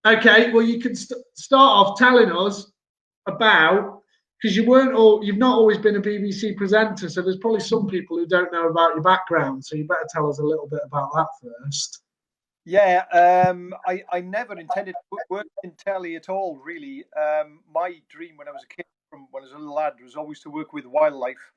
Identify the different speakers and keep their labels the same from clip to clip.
Speaker 1: Okay, well, you can start off telling us about, because you've not always been a BBC presenter, so there's probably some people who don't know about your background. So you better tell us a little bit about that first.
Speaker 2: Yeah, I never intended to work in telly at all, really. My dream when I was a kid, from when I was a little lad, was always to work with wildlife.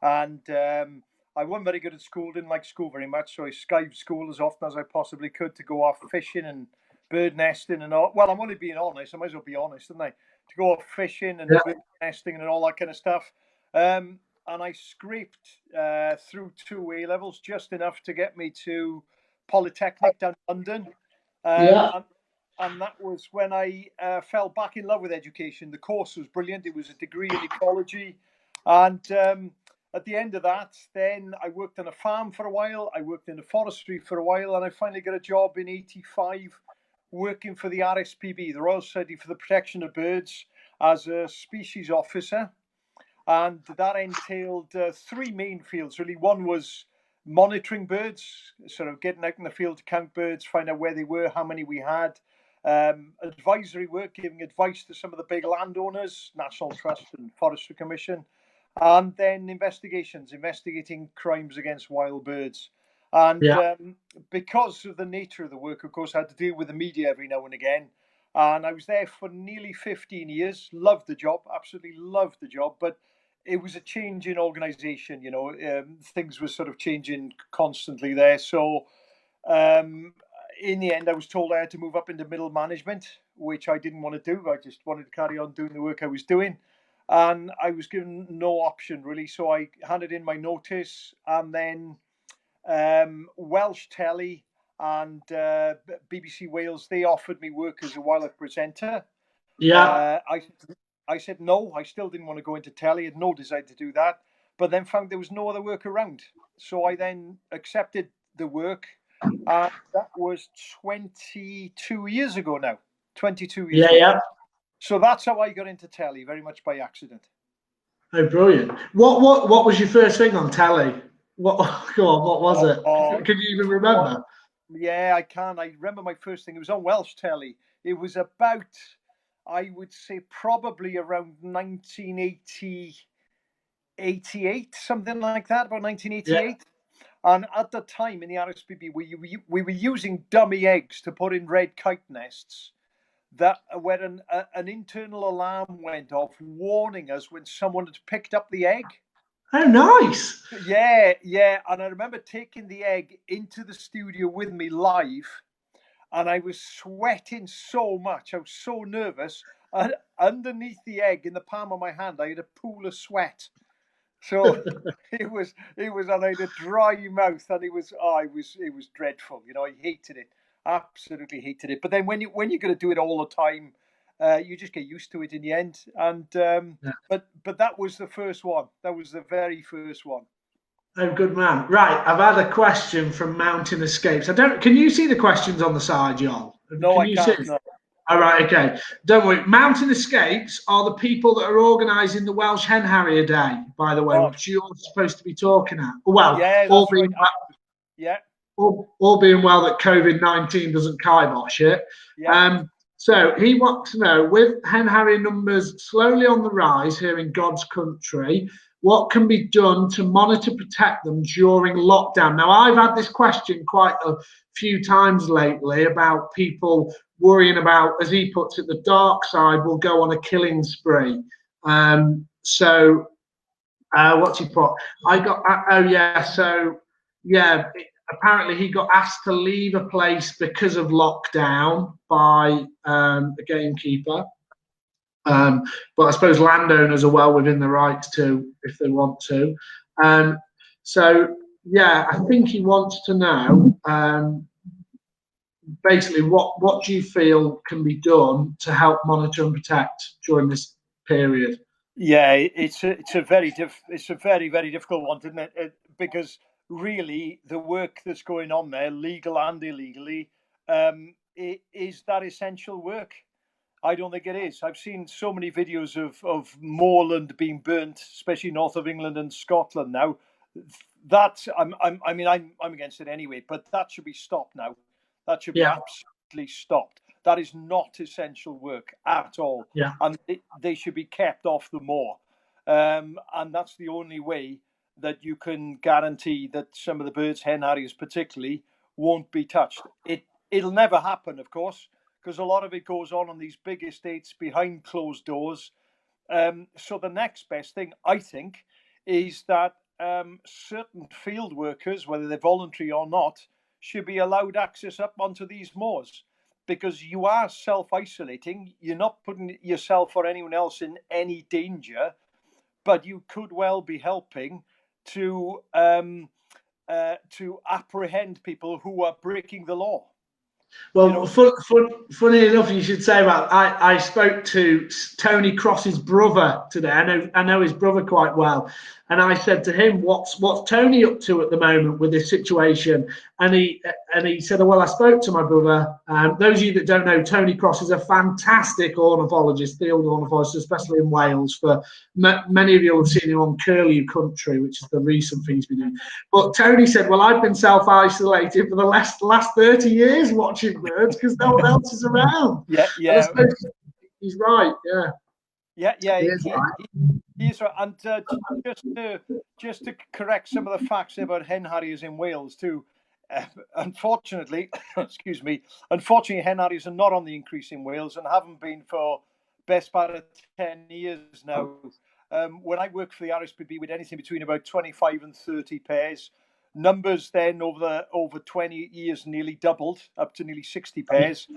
Speaker 2: And I wasn't very good at school, didn't like school very much, so I skived school as often as I possibly could to go off fishing and bird nesting and all. Well, I'm only being honest. I might as well be honest, isn't I? To go off fishing and bird nesting and all that kind of stuff. And I scraped through 2 A levels, just enough to get me to Polytechnic down in London. And that was when I fell back in love with education. The course was brilliant. It was a degree in ecology. And at the end of that, then I worked on a farm for a while. I worked in the forestry for a while. And I finally got a job in 85 working for the RSPB, the Royal Society for the Protection of Birds, as a species officer. And that entailed 3 main fields, really. One was monitoring birds, sort of getting out in the field to count birds, find out where they were, how many we had. Advisory work, giving advice to some of the big landowners, National Trust and Forestry Commission. And then investigations, investigating crimes against wild birds. And because of the nature of the work, of course, I had to deal with the media every now and again. And I was there for nearly 15 years. Loved the job, absolutely loved the job. But it was a change in organisation, you know. Things were sort of changing constantly there. So in the end, I was told I had to move up into middle management, which I didn't want to do. I just wanted to carry on doing the work I was doing. And I was given no option, really. So I handed in my notice, and then Welsh Telly and BBC Wales, they offered me work as a wildlife presenter. I said no. I still didn't want to go into telly. I had no desire to do that, but then found there was no other work around. So I then accepted the work. That was 22 years ago now. 22 years ago.
Speaker 1: Yeah.
Speaker 2: So that's how I got into telly, very much by accident.
Speaker 1: Oh, brilliant! What was your first thing on telly? What was it? Can you even remember?
Speaker 2: Yeah, I can. I remember my first thing. It was on Welsh telly. It was about, I would say, probably around 1988, something like that, about 1988. Yeah. And at the time in the RSPB, we were using dummy eggs to put in red kite nests, that where an internal alarm went off warning us when someone had picked up the egg.
Speaker 1: Oh, nice.
Speaker 2: Yeah. And I remember taking the egg into the studio with me live, and I was sweating so much. I was so nervous. And underneath the egg, in the palm of my hand, I had a pool of sweat. So it was, and I had a dry mouth, and it was dreadful. You know, I hated it. Absolutely hated it. But then when you're going to do it all the time, you just get used to it in the end. And but that was the first one. That was the very first one.
Speaker 1: Oh, good man. Right, I've had a question from Mountain Escapes. Can you see the questions on the side, Iolo?
Speaker 2: No, I can't. No.
Speaker 1: All right, okay. Don't worry. Mountain Escapes are the people that are organising the Welsh Hen Harrier Day, by the way, which you're supposed to be talking at. Well,
Speaker 2: yeah, that's right.
Speaker 1: All being well that COVID-19 doesn't kibosh it. Yeah. So he wants to know, with hen harrier numbers slowly on the rise here in God's country, what can be done to monitor, protect them during lockdown? Now, I've had this question quite a few times lately about people worrying about, as he puts it, the dark side will go on a killing spree. So what's he put? Apparently he got asked to leave a place because of lockdown by a gamekeeper. But I suppose landowners are well within the rights to, if they want to. So yeah, I think he wants to know basically what do you feel can be done to help monitor and protect during this period?
Speaker 2: Yeah, it's a very very difficult one, isn't it? Because really, the work that's going on there, legal and illegally, is that essential work? I don't think it is. I've seen so many videos of moorland being burnt, especially north of England and Scotland now. That I'm against it anyway, but that should be stopped now. That should be absolutely stopped. That is not essential work at all.
Speaker 1: Yeah.
Speaker 2: And they should be kept off the moor. And that's the only way that you can guarantee that some of the birds, hen harriers particularly, won't be touched. It'll never happen, of course, because a lot of it goes on these big estates behind closed doors. So the next best thing, I think, is that certain field workers, whether they're voluntary or not, should be allowed access up onto these moors, because you are self-isolating. You're not putting yourself or anyone else in any danger, but you could well be helping to apprehend people who are breaking the law.
Speaker 1: Well, funny enough, you should say that. I spoke to Tony Cross's brother today. I know his brother quite well, and I said to him, "What's Tony up to at the moment with this situation?" And he said, "Well, I spoke to my brother." Those of you that don't know, Tony Cross is a fantastic ornithologist, field ornithologist, especially in Wales. For many of you will have seen him on Curlew Country, which is the recent thing he's been doing. But Tony said, "Well, I've been self-isolated for the last 30 years watching birds because no one else is around."
Speaker 2: Yeah.
Speaker 1: He's right.
Speaker 2: Yeah.
Speaker 1: He is right.
Speaker 2: He's right. And just to correct some of the facts about hen harriers in Wales too. Unfortunately, unfortunately, hen harriers are not on the increase in Wales and haven't been for best part of 10 years now. When I worked for the RSPB, we had anything between about 25 and 30 pairs. Numbers then over 20 years nearly doubled, up to nearly 60 pairs.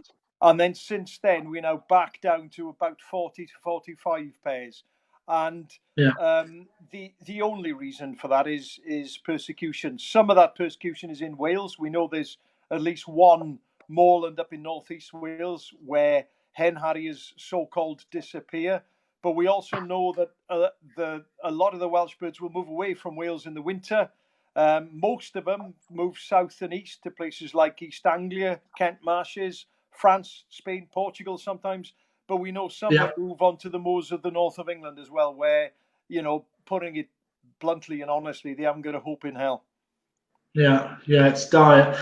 Speaker 2: And then since then, we're now back down to about 40 to 45 pairs. And the only reason for that is persecution. Some of that persecution is in Wales. We know there's at least one moorland up in northeast Wales where hen harriers so-called disappear. But we also know that a lot of the Welsh birds will move away from Wales in the winter. Most of them move south and east to places like East Anglia, Kent Marshes, France, Spain, Portugal sometimes. But we know some that move on to the moors of the north of England as well, where, putting it bluntly and honestly, they haven't got a hope in hell.
Speaker 1: Yeah, it's dire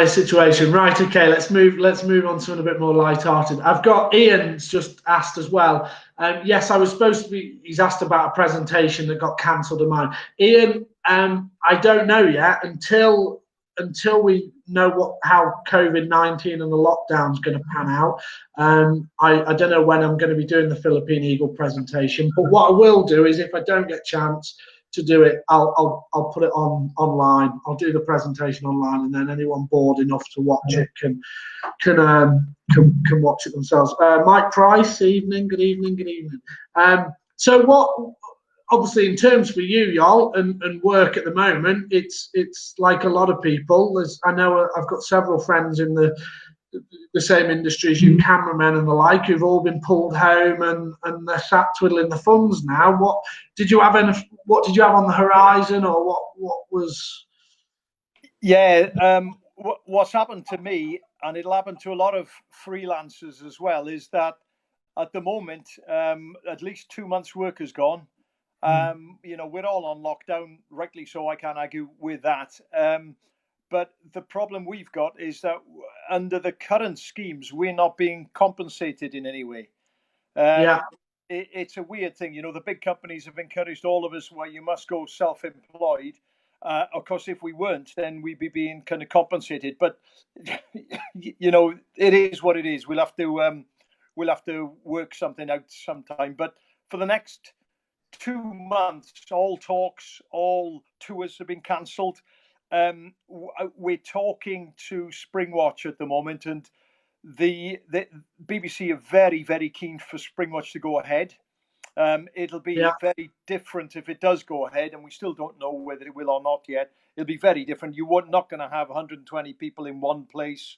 Speaker 1: situation. Right, okay, let's move on to something a bit more light-hearted. I've got Ian's just asked as well. Yes, I was supposed to be. He's asked about a presentation that got cancelled of mine. Ian, I don't know yet until we know how COVID-19 and the lockdown's going to pan out. I don't know when I'm going to be doing the Philippine Eagle presentation, but what I will do is, if I don't get a chance to do it, I'll put it online. I'll do the presentation online, and then anyone bored enough to watch it can watch it themselves. Mike Price, good evening. So what? Obviously, in terms for you, y'all, and work at the moment, it's like a lot of people. I know I've got several friends in the same industry as you, cameramen and the like, who've all been pulled home and they're sat twiddling the thumbs now. What did you have on the horizon, or what was?
Speaker 2: Yeah, what's happened to me, and it'll happen to a lot of freelancers as well, is that at the moment, at least 2 months' work is gone. We're all on lockdown, rightly so. I can't argue with that. But the problem we've got is that under the current schemes, we're not being compensated in any way. It's a weird thing. The big companies have encouraged all of us, well, you must go self-employed. Of course, if we weren't, then we'd be being kind of compensated. But, it is what it is. We'll have to work something out sometime. But for the next 2 months, all talks, all tours have been cancelled. We're talking to Springwatch at the moment, and the BBC are very, very keen for Springwatch to go ahead. It'll be very different if it does go ahead, and we still don't know whether it will or not yet. It'll be very different. You're not going to have 120 people in one place,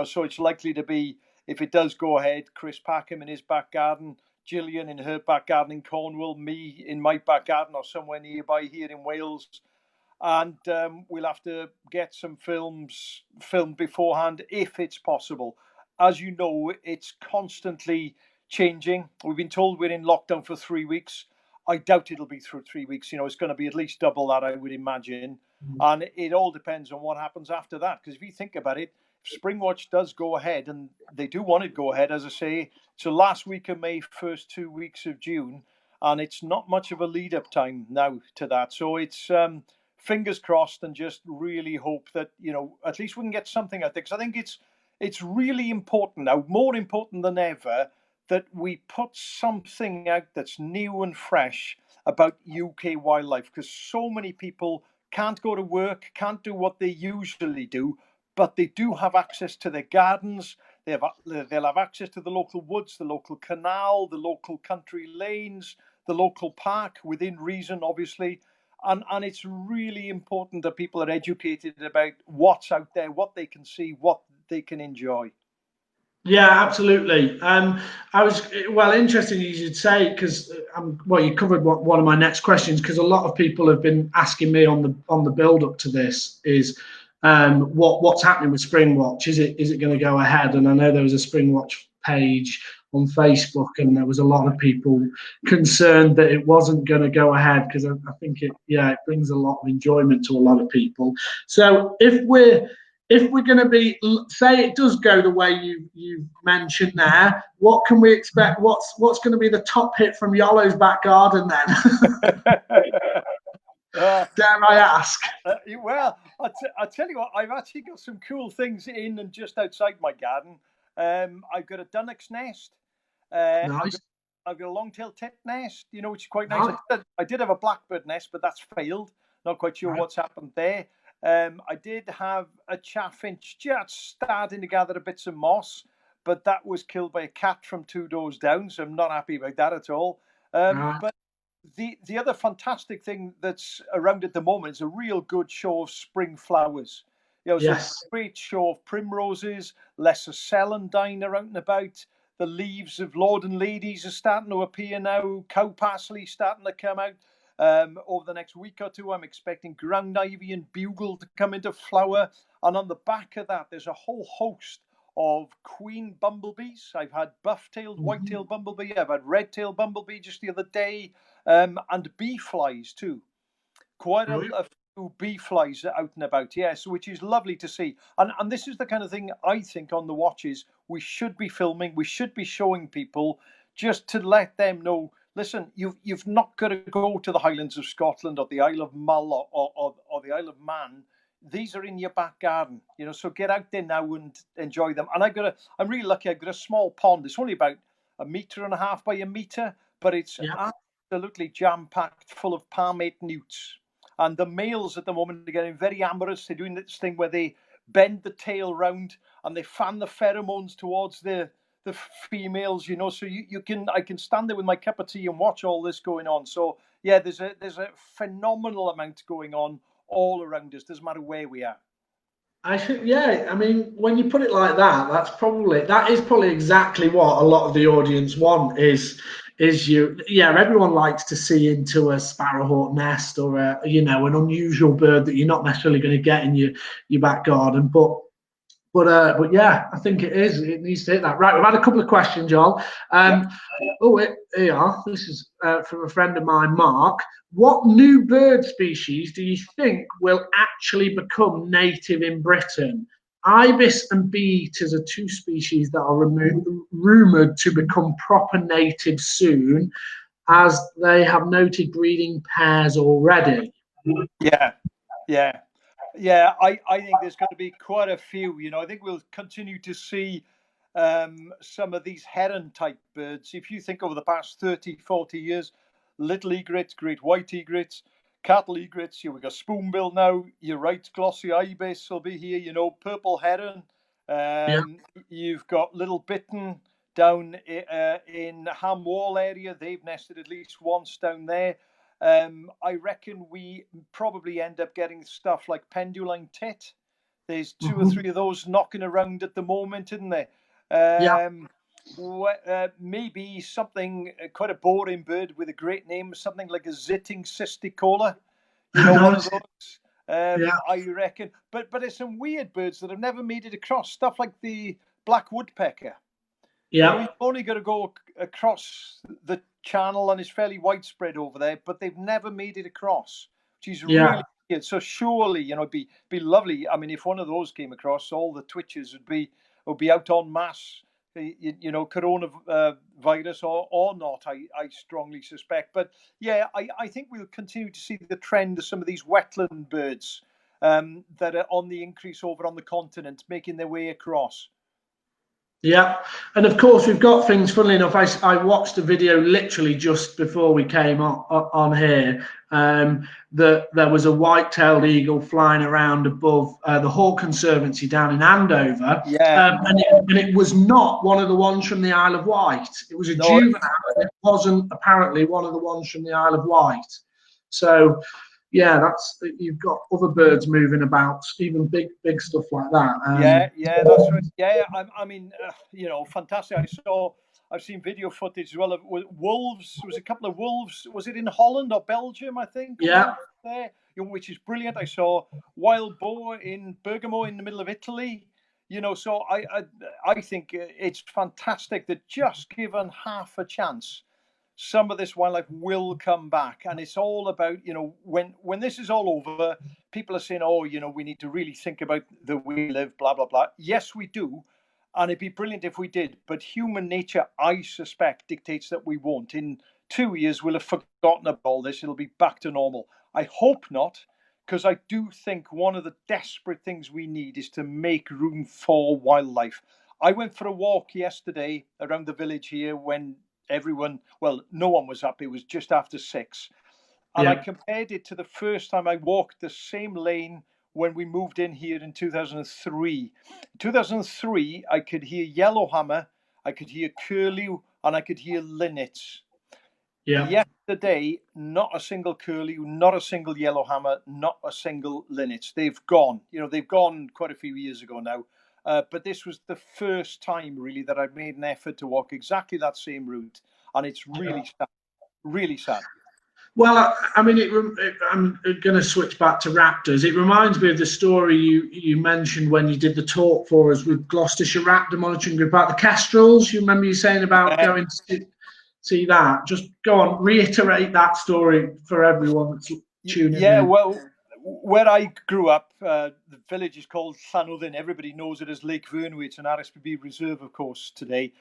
Speaker 2: so it's likely to be, if it does go ahead, Chris Packham in his back garden, Gillian in her back garden in Cornwall, me in my back garden or somewhere nearby here in Wales. And we'll have to get some films filmed beforehand if it's possible. As you know, it's constantly changing. We've been told we're in lockdown for 3 weeks. I doubt it'll be through 3 weeks. It's going to be at least double that, I would imagine. And it all depends on what happens after that. Because if you think about it, Springwatch does go ahead, and they do want it to go ahead, as I say. So last week of May, first 2 weeks of June, and it's not much of a lead-up time now to that. So it's fingers crossed, and just really hope that, you know, at least we can get something out there. Because I think it's really important now, more important than ever, that we put something out that's new and fresh about UK wildlife, because so many people can't go to work, can't do what they usually do, but they do have access to their gardens. They'll have access to the local woods, the local canal, the local country lanes, the local park, within reason, obviously. And it's really important that people are educated about what's out there, what they can see, what they can enjoy.
Speaker 1: Yeah, absolutely. Interesting you should say, because you covered one of my next questions, because a lot of people have been asking me on the build up to this is what's happening with Springwatch? Is it going to go ahead? And I know there was a Springwatch page on Facebook, and there was a lot of people concerned that it wasn't going to go ahead, because I think it brings a lot of enjoyment to a lot of people. So if we're going to be, say it does go the way you mentioned there, what can we expect? What's going to be the top hit from Iolo's back garden then? Dare I ask?
Speaker 2: Well, I'll tell you what, I've actually got some cool things in and just outside my garden. I've got a dunnock's nest.
Speaker 1: Nice.
Speaker 2: I've got a long-tailed tit nest, you know, which is quite nice. I did have a blackbird nest, but that's failed. Not quite sure what's happened there. I did have a chaffinch just starting to gather a bits of moss, but that was killed by a cat from 2 doors down, so I'm not happy about that at all. But the other fantastic thing that's around at the moment is a real good show of spring flowers. You know,
Speaker 1: yes.
Speaker 2: So a great show of primroses, lesser celandine are out and about. The leaves of Lord and Ladies are starting to appear now. Cow parsley starting to come out. Over the next week or two, I'm expecting ground ivy and bugle to come into flower. And on the back of that, there's a whole host of queen bumblebees. I've had buff-tailed, white-tailed bumblebee. I've had red-tailed bumblebee just the other day. And bee flies too. Quite a few bee flies out and about, yes, which is lovely to see. And this is the kind of thing I think on the watches we should be filming, we should be showing people, just to let them know, listen, you've not got to go to the Highlands of Scotland or the Isle of Mull or the Isle of Man. These are in your back garden, you know, so get out there now and enjoy them. And I'm really lucky, I've got a small pond. It's only about 1.5 meters by 1 meter, but it's absolutely jam-packed full of palmate newts. And the males at the moment are getting very amorous. They're doing this thing where they bend the tail round and they fan the pheromones towards the females, you know. So I can stand there with my cup of tea and watch all this going on. So yeah, there's a phenomenal amount going on all around us. Doesn't matter where we are.
Speaker 1: I think, I mean, when you put it like that, that is probably exactly what a lot of the audience want everyone likes to see into a sparrowhawk nest or an unusual bird that you're not necessarily going to get in your back garden, but yeah, I think it needs to hit that. Right, we've had a couple of questions, Joel. Here we are. This is from a friend of mine, Mark. What new bird species do you think will actually become native in Britain? Ibis and bee-eaters are two species that are rumoured to become proper native soon, as they have noted breeding pairs already.
Speaker 2: Yeah. I think there's going to be quite a few. You know, I think we'll continue to see some of these heron-type birds. If you think over the past 30, 40 years, little egrets, great white egrets, cattle egrets, we've got spoonbill now. You're right, glossy ibis will be here, you know, purple heron. You've got little bittern down in Ham Wall area. They've nested at least once down there. I reckon we probably end up getting stuff like penduline tit. There's 2 or 3 of those knocking around at the moment, isn't there? Maybe something, quite a boring bird with a great name, something like a zitting cisticola. You know, one of those. I reckon. But there's some weird birds that have never made it across. Stuff like the black woodpecker.
Speaker 1: Yeah.
Speaker 2: You know, you've only got to go across the channel, and it's fairly widespread over there, but they've never made it across, which is really Yeah, so surely, it'd be lovely. I mean, if one of those came across, all the Twitches would be out en masse. Coronavirus or not, I strongly suspect. But yeah, I think we'll continue to see the trend of some of these wetland birds that are on the increase over on the continent, making their way across.
Speaker 1: Yeah, and of course we've got things. Funnily enough, I watched a video literally just before we came on here. That there was a white-tailed eagle flying around above the Hawk Conservancy down in Andover.
Speaker 2: Yeah,
Speaker 1: and it was not one of the ones from the Isle of Wight. It was a juvenile, and it wasn't apparently one of the ones from the Isle of Wight. So yeah, you've got other birds moving about, even big stuff like that.
Speaker 2: Yeah, that's right. Yeah, I mean, fantastic. I've seen video footage as well of wolves. There was a couple of wolves. Was it in Holland or Belgium? I think.
Speaker 1: Yeah.
Speaker 2: There, which is brilliant. I saw wild boar in Bergamo in the middle of Italy. So I think it's fantastic that just given half a chance, some of this wildlife will come back. And it's all about, when this is all over, people are saying, oh, we need to really think about the way we live, blah, blah, blah. Yes, we do. And it'd be brilliant if we did. But human nature, I suspect, dictates that we won't. In 2 years, we'll have forgotten about all this. It'll be back to normal. I hope not, because I do think one of the desperate things we need is to make room for wildlife. I went for a walk yesterday around the village here when no one was up. It was just after 6. And I compared it to the first time I walked the same lane when we moved in here in 2003. In 2003, I could hear yellowhammer, I could hear curlew, and I could hear linnets.
Speaker 1: Yeah.
Speaker 2: Yesterday, not a single curlew, not a single yellowhammer, not a single linnet. They've gone. They've gone quite a few years ago now. But this was the first time, really, that I've made an effort to walk exactly that same route. And it's really sad. Really sad.
Speaker 1: Well, I mean, I'm going to switch back to raptors. It reminds me of the story you mentioned when you did the talk for us with Gloucestershire Raptor Monitoring Group about the kestrels. You remember you saying about going to see that? Just go on, reiterate that story for everyone that's tuning in.
Speaker 2: Yeah, well, where I grew up, the village is called Llanwddyn. Everybody knows it as Lake Vyrnwy. It's an RSPB reserve, of course, today.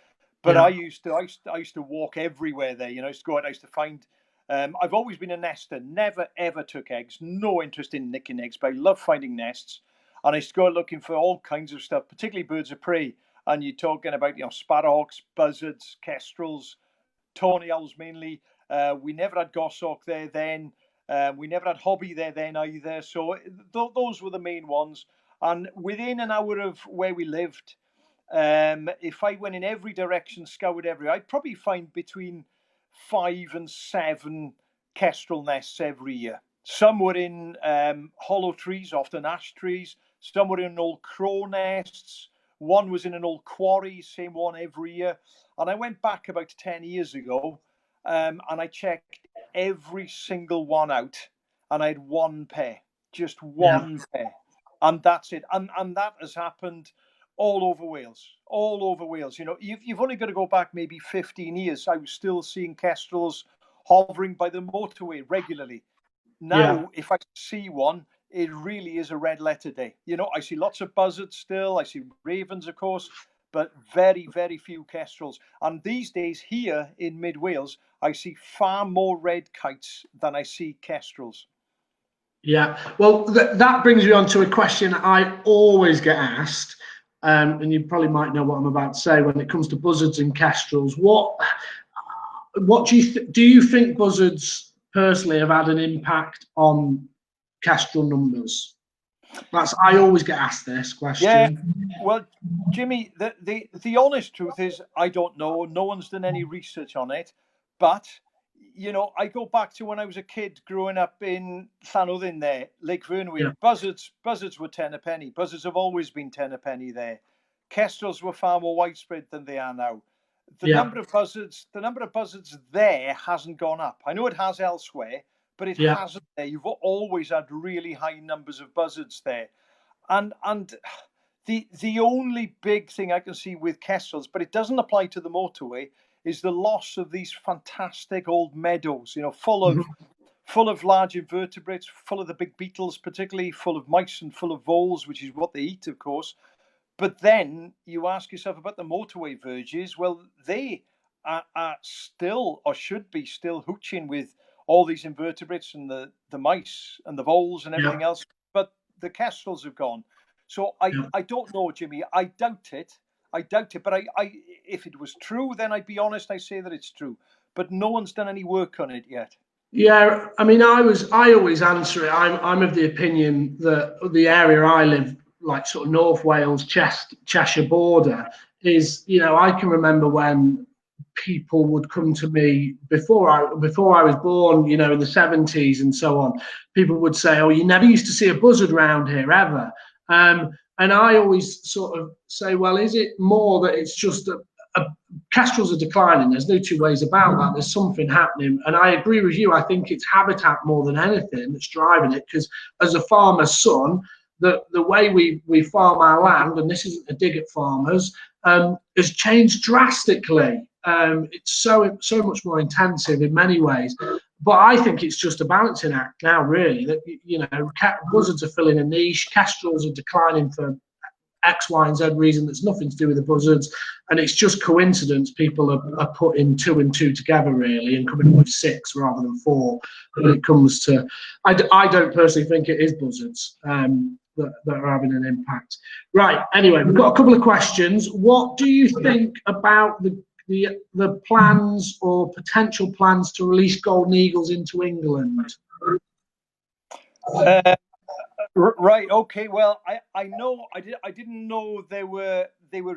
Speaker 2: But I used to walk everywhere there. I used to go out. I used to find. I've always been a nester. Never ever took eggs. No interest in nicking eggs, but I love finding nests. And I used to go looking for all kinds of stuff, particularly birds of prey. And you're talking about sparrowhawks, buzzards, kestrels, tawny owls mainly. We never had goshawk there then. We never had hobby there then either. So those were the main ones. And within an hour of where we lived, if I went in every direction, scoured everywhere, I'd probably find between 5 and 7 kestrel nests every year. Some were in hollow trees, often ash trees. Some were in old crow nests. One was in an old quarry, same one every year. And I went back about 10 years ago and I checked every single one out, and I had one pair, just one pair, and that's it. And that has happened all over Wales. You've only got to go back maybe 15 years. I was still seeing kestrels hovering by the motorway regularly. Now, if I see one, it really is a red letter day. I see lots of buzzards still. I see ravens, of course, but very, very few kestrels. And these days here in mid Wales, I see far more red kites than I see kestrels.
Speaker 1: Yeah, well, that brings me on to a question I always get asked, and you probably might know what I'm about to say when it comes to buzzards and kestrels. What do you think buzzards personally have had an impact on kestrel numbers? I always get asked this question.
Speaker 2: Yeah, well, Jimmy, the honest truth is I don't know. No one's done any research on it, but I go back to when I was a kid growing up in Llanwddyn there, Lake Vyrnwy. Yeah. Buzzards were 10 a penny. Buzzards have always been 10 a penny there. Kestrels were far more widespread than they are now. The number of buzzards there hasn't gone up. I know it has elsewhere, but it hasn't there. You've always had really high numbers of buzzards there. And the only big thing I can see with kestrels, but it doesn't apply to the motorway, is the loss of these fantastic old meadows, full full of large invertebrates, full of the big beetles, particularly full of mice and full of voles, which is what they eat, of course. But then you ask yourself about the motorway verges. Well, they are still, or should be still, hooching with all these invertebrates and the mice and the voles and everything else. But the kestrels have gone. So I don't know, Jimmy. I doubt it. But if it was true, then I'd be honest. I say that it's true. But no one's done any work on it yet.
Speaker 1: Yeah, I mean, I always answer it. I'm of the opinion that the area I live, like sort of North Wales, Cheshire border, is, you know, I can remember when people would come to me before I was born, you know, in the 70s and so on. People would say, "Oh, you never used to see a buzzard round here ever." And I always sort of say, well, is it more that it's just kestrels are declining? There's no two ways about that. There's something happening. And I agree with you. I think it's habitat more than anything that's driving it. Because as a farmer's son, the way we farm our land, and this isn't a dig at farmers, has changed drastically. It's so much more intensive in many ways. But I think it's just a balancing act now, really. That, you know, buzzards are filling a niche, kestrels are declining for X, Y, and Z reason that's nothing to do with the buzzards, and it's just coincidence. People are putting 2 and 2 together, really, and coming up with 6 rather than 4 when it comes to. I don't personally think it is buzzards that are having an impact. Right. Anyway, we've got a couple of questions. What do you think about the plans or potential plans to release golden eagles into England?
Speaker 2: Right. Okay. Well, I know I didn't know they were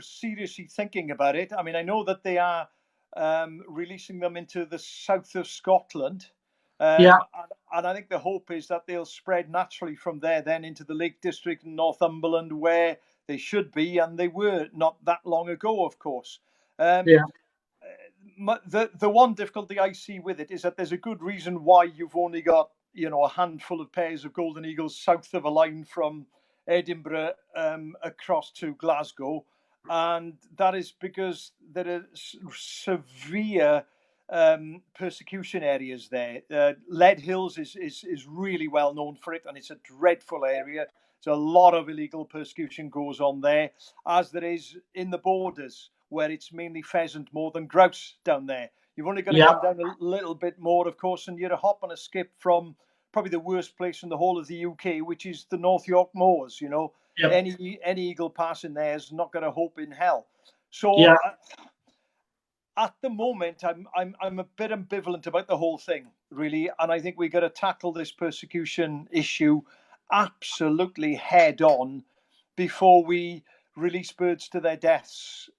Speaker 2: seriously thinking about it. I mean, I know that they are releasing them into the south of Scotland. And I think the hope is that they'll spread naturally from there then into the Lake District and Northumberland, where they should be, and they were not that long ago, of course. The one difficulty I see with it is that there's a good reason why you've only got, you know, a handful of pairs of golden eagles south of a line from Edinburgh across to Glasgow, and that is because there are severe persecution areas there. Lead Hills is really well known for it, and it's a dreadful area. So a lot of illegal persecution goes on there, as there is in the borders, where it's mainly pheasant more than grouse down there. You've only got to come down a little bit more, of course, and you're a hop and a skip from probably the worst place in the whole of the UK, which is the North York Moors. You know, any eagle passing there is not going to hope in hell. So at the moment, I'm a bit ambivalent about the whole thing, really, and I think we got to tackle this persecution issue absolutely head on before we release birds to their deaths,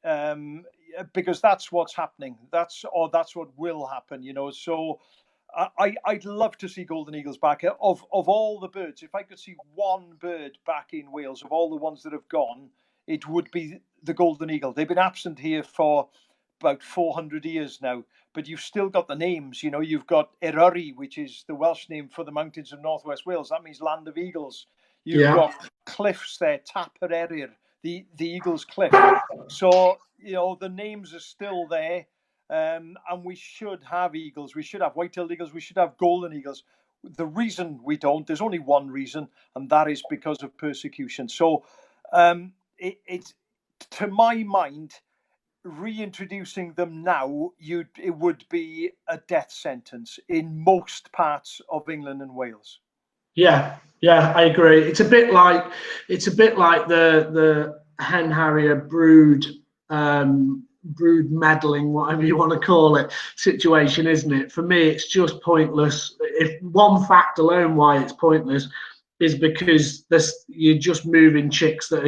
Speaker 2: because that's what's happening. That's what will happen, you know. So I'd love to see golden eagles back. Of all the birds, if I could see one bird back in Wales, of all the ones that have gone, it would be the golden eagle. They've been absent here for about 400 years now, but you've still got the names. You know, you've got Eryri, which is the Welsh name for the mountains of northwest Wales. That means land of eagles. You've got cliffs there, Tap Eryr, the Eagles Cliff. So, you know, the names are still there, and we should have eagles. We should have white-tailed eagles. We should have golden eagles. The reason we don't, there's only one reason, and that is because of persecution. So it's, to my mind, reintroducing them now, it would be a death sentence in most parts of England and Wales.
Speaker 1: Yeah, I agree. It's a bit like the hen harrier brood meddling, whatever you want to call it, situation, isn't it? For me, it's just pointless. If one fact alone why it's pointless is because you're just moving chicks that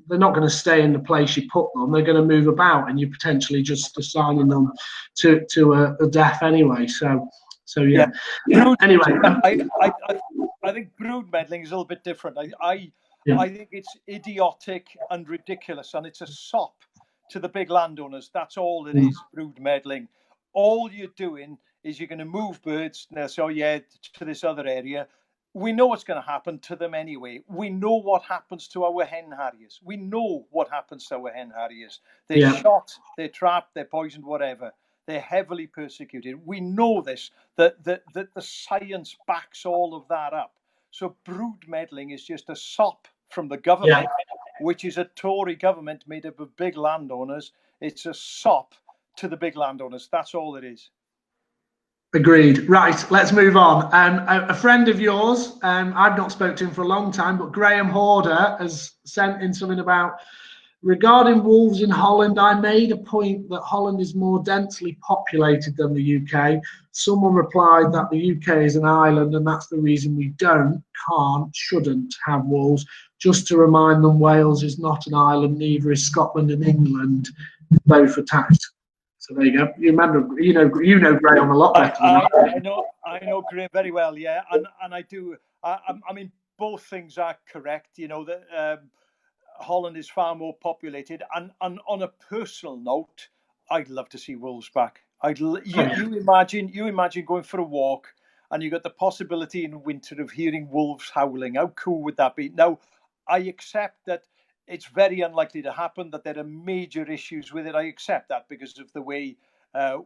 Speaker 1: they're not going to stay in the place you put them. They're going to move about, and you're potentially just assigning them to a death anyway. So yeah. Anyway,
Speaker 2: I think brood meddling is a little bit different. I think it's idiotic and ridiculous, and it's a sop to the big landowners. That's all it is, brood meddling. All you're doing is you're going to move birds to this other area. We know what's going to happen to them anyway. We know what happens to our hen harriers. They're shot, they're trapped, they're poisoned, whatever. They're heavily persecuted. We know this, that the science backs all of that up. So brood meddling is just a sop from the government, which is a Tory government made up of big landowners. It's a sop to the big landowners. That's all it is.
Speaker 1: Agreed. Right, let's move on. A friend of yours, I've not spoken to him for a long time, but Graham Horder has sent in something about regarding wolves in Holland. I made a point that Holland is more densely populated than the UK. Someone replied that the UK is an island and that's the reason we don't, can't, shouldn't have wolves. Just to remind them, Wales is not an island, neither is Scotland and England, both attached. So there you go. You remember, you know Graham a lot better than
Speaker 2: I know Graham very well, yeah, and I do. I mean, both things are correct. You know that Holland is far more populated, and on a personal note, I'd love to see wolves back. You imagine going for a walk, and you got the possibility in winter of hearing wolves howling. How cool would that be? Now, I accept that it's very unlikely to happen, that there are major issues with it. I accept that because of the way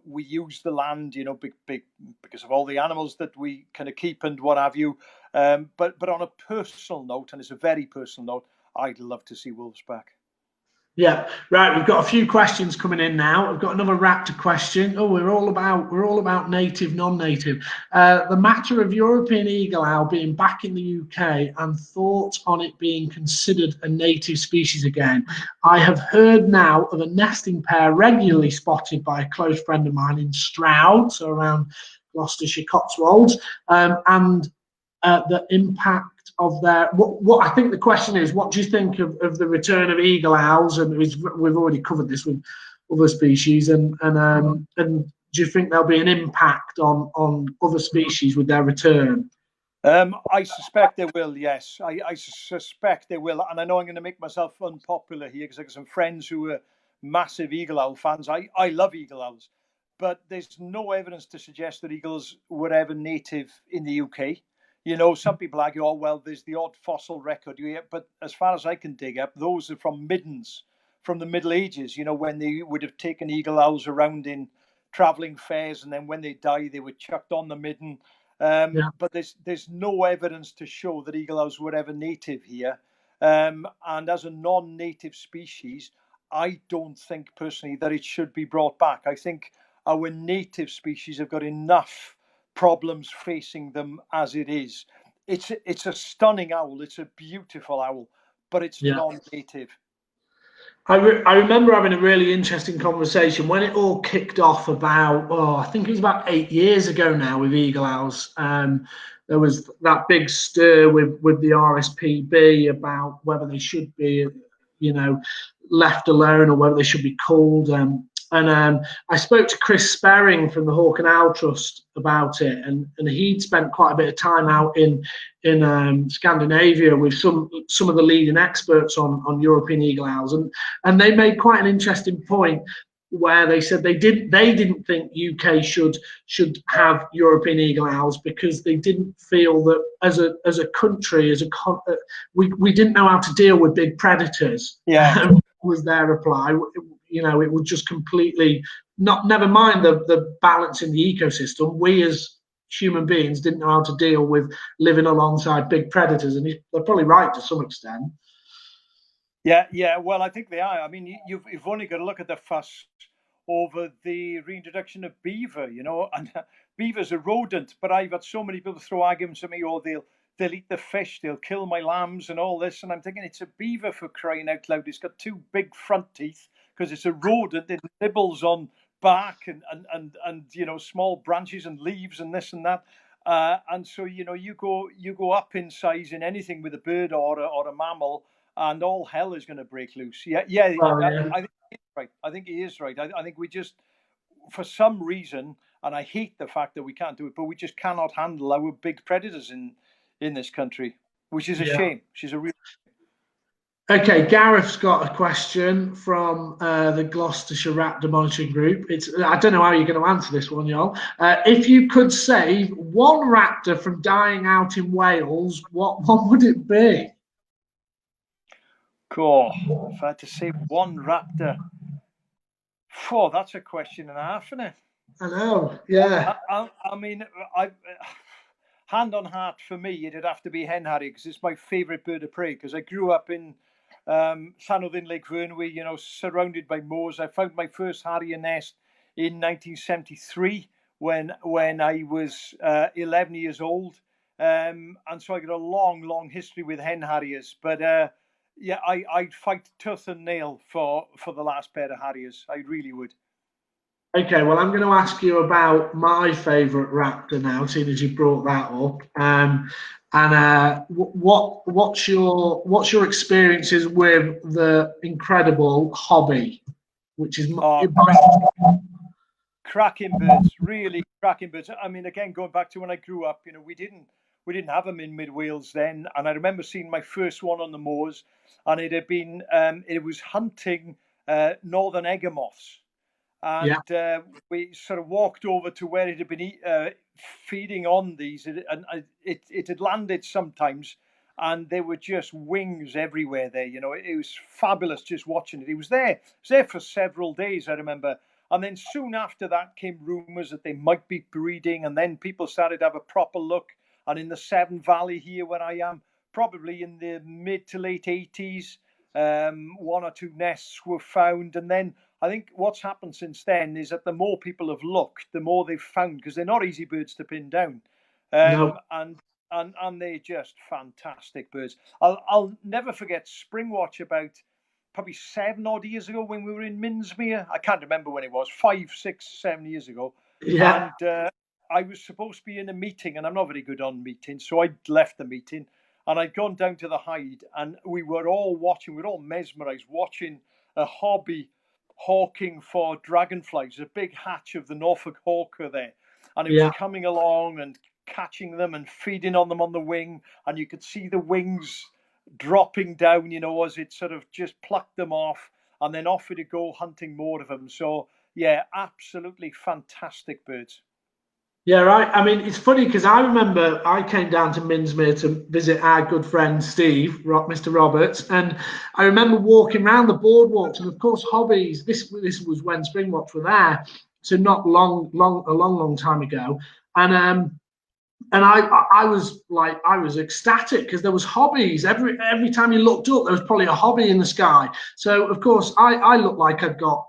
Speaker 2: we use the land, you know, because of all the animals that we kind of keep and what have you. But on a personal note, and it's a very personal note, I'd love to see wolves back.
Speaker 1: Yeah, right. We've got a few questions coming in now. I've got another Raptor question. Oh, we're all about native, non-native. The matter of European eagle owl being back in the UK and thoughts on it being considered a native species again. I have heard now of a nesting pair regularly spotted by a close friend of mine in Stroud, so around Gloucestershire Cotswolds, and the impact of their what I think the question is, what do you think of the return of eagle owls? And we've already covered this with other species, and do you think there'll be an impact on other species with their return?
Speaker 2: I suspect they will, yes. I suspect they will, and I know I'm going to make myself unpopular here because I've got some friends who are massive eagle owl fans. I love eagle owls, but there's no evidence to suggest that eagles were ever native in the UK. You know, some people argue, oh, well, there's the odd fossil record here, but as far as I can dig up, those are from middens, from the Middle Ages, you know, when they would have taken eagle owls around in traveling fairs, and then when they die, they were chucked on the midden. But there's no evidence to show that eagle owls were ever native here. And as a non-native species, I don't think personally that it should be brought back. I think our native species have got enough problems facing them as it is. It's a stunning owl. It's a beautiful owl, but it's non-native.
Speaker 1: I remember having a really interesting conversation when it all kicked off about, I think it was about 8 years ago now with eagle owls. There was that big stir with the RSPB about whether they should be, left alone or whether they should be called. And I spoke to Chris Sperring from the Hawk and Owl Trust about it, and he'd spent quite a bit of time out in Scandinavia with some of the leading experts on European eagle owls, and they made quite an interesting point where they said they didn't think UK should have European eagle owls because they didn't feel that as a country, we didn't know how to deal with big predators.
Speaker 2: Yeah,
Speaker 1: was their reply. It would just completely never mind the balance in the ecosystem. We as human beings didn't know how to deal with living alongside big predators, and they're probably right to some extent.
Speaker 2: Yeah. Well, I think they are. I mean, you've only got to look at the fuss over the reintroduction of beaver, and beaver's a rodent, but I've had so many people throw arguments at me, they'll eat the fish, they'll kill my lambs and all this, and I'm thinking it's a beaver, for crying out loud. It's got two big front teeth because it's a rodent. It nibbles on bark and small branches and leaves and this and that. And so you go up in size in anything with a bird or a mammal, and all hell is going to break loose. I think he's right. I think he is right. I think we just, for some reason, and I hate the fact that we can't do it, but we just cannot handle our big predators in this country, which is a shame. She's a real.
Speaker 1: Okay, Gareth's got a question from the Gloucestershire Raptor Monitoring Group. I don't know how you're going to answer this one, y'all. If you could save one raptor from dying out in Wales, what would it be?
Speaker 2: Cool. If I had to save one raptor That's a question and a half, isn't it?
Speaker 1: I know, yeah.
Speaker 2: I mean, hand on heart for me, it'd have to be hen harrier because it's my favourite bird of prey. Because I grew up in Llanwddyn, Lake Vyrnwy, you know, surrounded by moors. I found my first harrier nest in 1973 when I was 11 years old, and so I got a long history with hen harriers. But yeah, I'd fight tooth and nail for the last pair of harriers. I really would.
Speaker 1: Okay, well, I'm going to ask you about my favourite raptor now, seeing as you brought that up. What's your experiences with the incredible hobby, which is
Speaker 2: cracking birds, really cracking birds. I mean, again, going back to when I grew up, you know, we didn't have them in mid Wales then, and I remember seeing my first one on the moors, and it had been it was hunting northern eggermoths. And we sort of walked over to where it had been feeding on these, and it had landed sometimes, and there were just wings everywhere there. You know, it was fabulous just watching it. It was there for several days, I remember. And then soon after that came rumours that they might be breeding, and then people started to have a proper look. And in the Severn Valley here, where I am, probably in the mid to late 80s, one or two nests were found, and then I think what's happened since then is that the more people have looked, the more they've found, because they're not easy birds to pin down.
Speaker 1: No.
Speaker 2: And they're just fantastic birds. I'll never forget Springwatch about probably 7 odd years ago when we were in Minsmere. I can't remember when it was, 5, 6, 7 years ago.
Speaker 1: Yeah.
Speaker 2: And I was supposed to be in a meeting, and I'm not very good on meetings, so I left the meeting, and I'd gone down to the hide, and we were all mesmerised, watching a hobby hawking for dragonflies, a big hatch of the Norfolk hawker there, and it was coming along and catching them and feeding on them on the wing, and you could see the wings dropping down, you know, as it sort of just plucked them off, and then off it would go hunting more of them. So yeah, absolutely fantastic birds.
Speaker 1: Yeah, right. I mean, it's funny because I remember I came down to Minsmere to visit our good friend Steve, Mr. Roberts, and I remember walking around the boardwalks, and of course, hobbies. This was when Springwatch were there, so not a long time ago, and I was ecstatic because there was hobbies every time you looked up, there was probably a hobby in the sky. So of course, I looked like I'd got,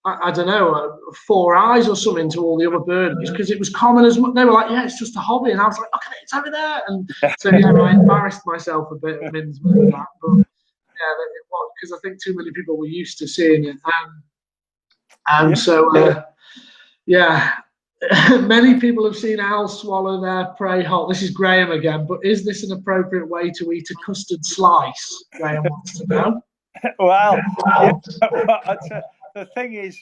Speaker 1: I don't know, 4 eyes or something to all the other birds, because it was common as much. They were like, yeah, it's just a hobby. And I was like, okay, it's over there. And so, yeah, I embarrassed myself a bit at Minsmere with that. But yeah, it was because I think too many people were used to seeing it. Yeah. Many people have seen owls swallow their prey whole. This is Graham again, but is this an appropriate way to eat a custard slice? Graham wants to know.
Speaker 2: Well, the thing is,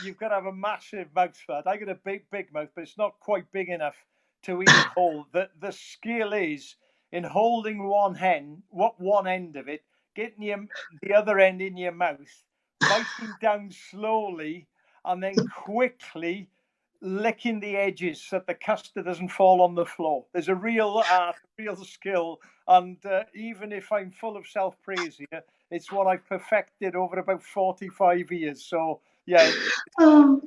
Speaker 2: you've got to have a massive mouth for that. I got a big mouth, but it's not quite big enough to eat it whole. The skill is in holding one end of it, getting the other end in your mouth, biting down slowly, and then quickly licking the edges so that the custard doesn't fall on the floor. There's a real art, real skill, and even if I'm full of self-praise here, it's what I've perfected over about 45 years. So yeah.
Speaker 1: I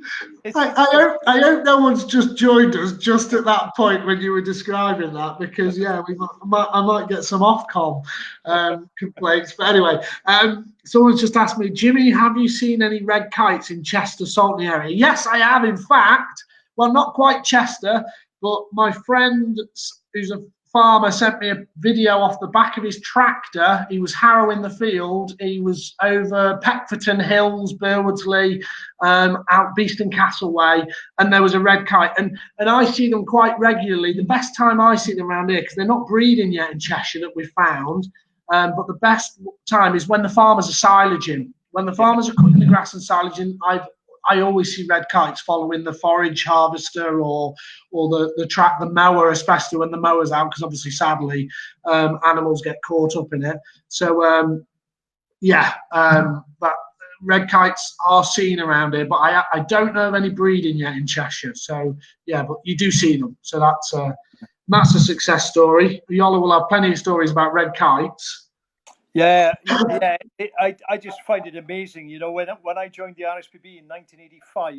Speaker 1: hope no one's just joined us just at that point when you were describing that, because yeah, I might get some Ofcom complaints. But anyway, someone's just asked me, Jimmy, have you seen any red kites in Chester, Saltney area? Yes, I have. In fact, well, not quite Chester, but my friend who's a farmer sent me a video off the back of his tractor. He was harrowing the field. He was over Peckforton Hills, Burwoodsley, out Beeston Castle way, and there was a red kite. And I see them quite regularly. The best time I see them around here, because they're not breeding yet in Cheshire that we've found, but the best time is when the farmers are silaging. When the farmers are cutting the grass and silaging, I always see red kites following the forage harvester or the mower, especially when the mower's out, because obviously, sadly, animals get caught up in it. So, but red kites are seen around here, but I don't know of any breeding yet in Cheshire. So, yeah, but you do see them. So that's a success story. Iolo will have plenty of stories about red kites.
Speaker 2: Yeah. I just find it amazing. You know, when I joined the RSPB in 1985,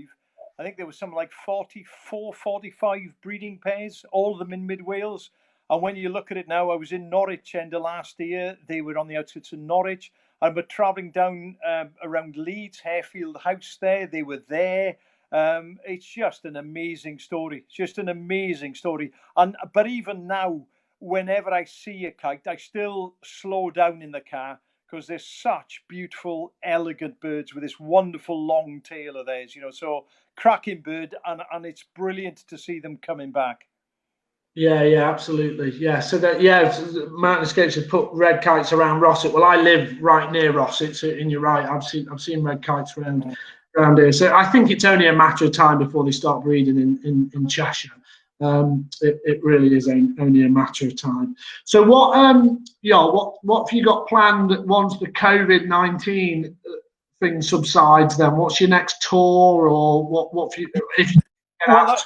Speaker 2: I think there was something like 44, 45 breeding pairs, all of them in mid Wales. And when you look at it now, I was in Norwich end of last year. They were on the outskirts of Norwich. And we're travelling down around Leeds, Harefield House there. They were there. It's just an amazing story. It's just an amazing story. But even now, whenever I see a kite, I still slow down in the car because they're such beautiful, elegant birds with this wonderful long tail of theirs. You know, so cracking bird, and it's brilliant to see them coming back.
Speaker 1: Yeah, absolutely. Yeah, so that Mountain Escapes have put red kites around Rossett. Well, I live right near Rossett, so, and you're right. I've seen red kites around here. So I think it's only a matter of time before they start breeding in Cheshire. It really is only a matter of time. So what have you got planned once the COVID-19 thing subsides? Then what's your next tour, or what if you get out?